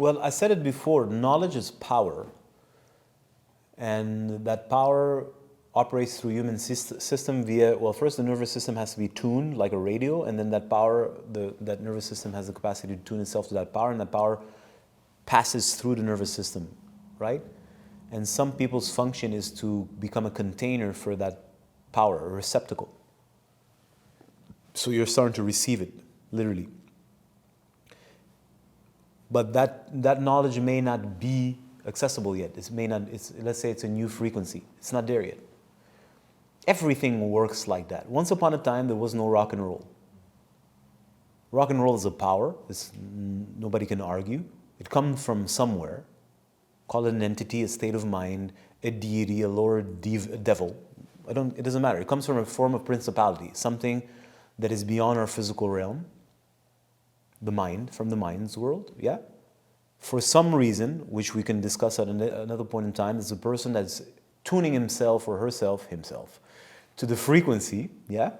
Well, I said it before, knowledge is power. And that power operates through human system via, well, first the nervous system has to be tuned like a radio, and then that power, that nervous system has the capacity to tune itself to that power, and that power passes through the nervous system, right? And some people's function is to become a container for that power, a receptacle. So you're starting to receive it, literally. But that knowledge may not be accessible yet. It may not, let's say it's a new frequency. It's not there yet. Everything works like that. Once upon a time, there was no rock and roll. Rock and roll is a power. Nobody can argue. It comes from somewhere. Call it an entity, a state of mind, a deity, a lower devil. It doesn't matter. It comes from a form of principality, something that is beyond our physical realm, the mind, from the mind's world, yeah? For some reason, which we can discuss at another point in time, is a person that's tuning himself or herself, to the frequency, yeah?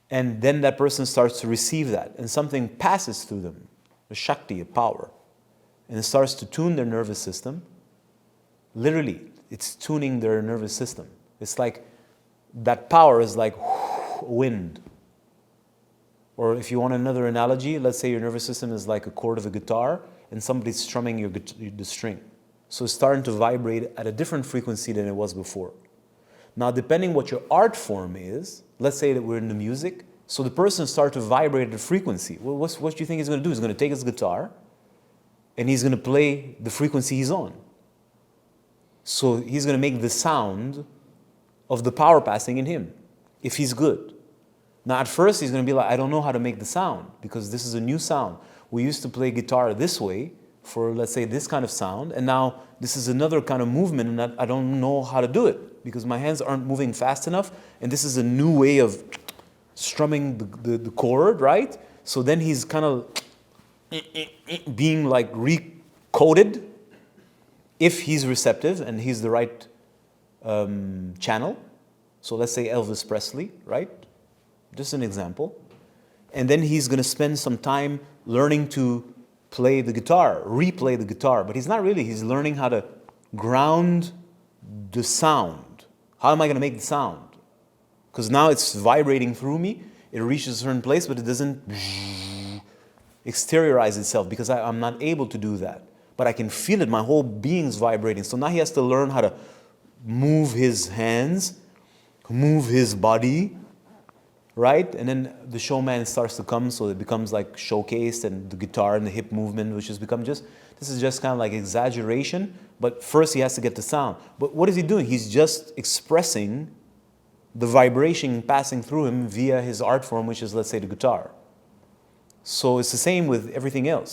And then that person starts to receive that, and something passes through them, a Shakti, a power, and it starts to tune their nervous system. Literally, it's tuning their nervous system. It's like, that power is like wind. Or if you want another analogy, let's say your nervous system is like a chord of a guitar, and somebody's strumming the string. So it's starting to vibrate at a different frequency than it was before. Now, depending what your art form is, let's say that we're in the music, so the person starts to vibrate at the frequency. Well, what do you think he's going to do? He's going to take his guitar, and he's going to play the frequency he's on. So he's going to make the sound of the power passing in him, if he's good. Now, at first, he's going to be like, I don't know how to make the sound, because this is a new sound. We used to play guitar this way for, let's say, this kind of sound, and now this is another kind of movement, and I don't know how to do it, because my hands aren't moving fast enough, and this is a new way of strumming the chord, right? So then he's kind of being like recoded, if he's receptive and he's the right channel. So let's say Elvis Presley, right? Just an example. And then he's going to spend some time learning to play the guitar, replay the guitar. But he's not really. He's learning how to ground the sound. How am I going to make the sound? Because now it's vibrating through me. It reaches a certain place, but it doesn't exteriorize itself because I'm not able to do that. But I can feel it. My whole being's vibrating. So now he has to learn how to move his hands, move his body, right? And then the showman starts to come, so it becomes like showcased, and the guitar and the hip movement, which has become this is just kind of like exaggeration, but first he has to get the sound. But what is he doing? He's just expressing the vibration passing through him via his art form, which is, let's say, the guitar. So it's the same with everything else.